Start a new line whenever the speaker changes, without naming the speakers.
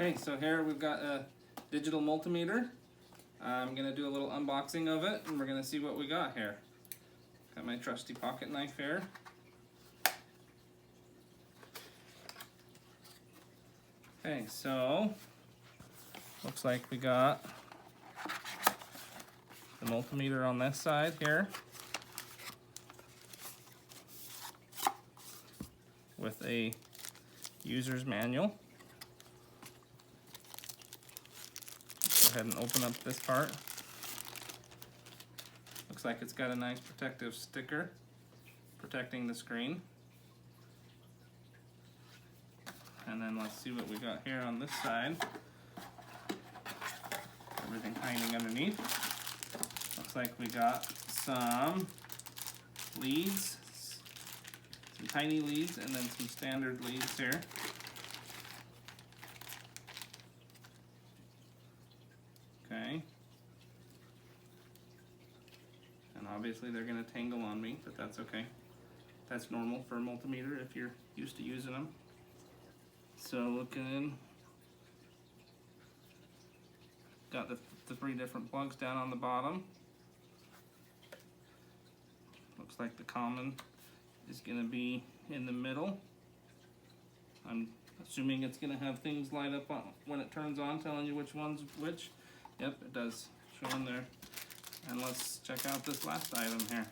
Okay, so here we've got a digital multimeter. I'm gonna do a little unboxing of it and we're gonna see what we got here. Got my trusty pocket knife here. Okay, so looks like we got the multimeter on this side here with a user's manual. Go ahead and open up this part. Looks like it's got a nice protective sticker protecting the screen. And then let's see what we got here on this side. Everything hiding underneath. Looks like we got some leads, some tiny leads, and then some standard leads here. Okay. And obviously they're going to tangle on me, but that's okay. That's normal for a multimeter if you're used to using them. So looking in, got the 3 different plugs down on the bottom. Looks like the common is going to be in the middle. I'm assuming it's going to have things light up on, when it turns on, telling you which one's which. Yep, it does show in there. And let's check out this last item here.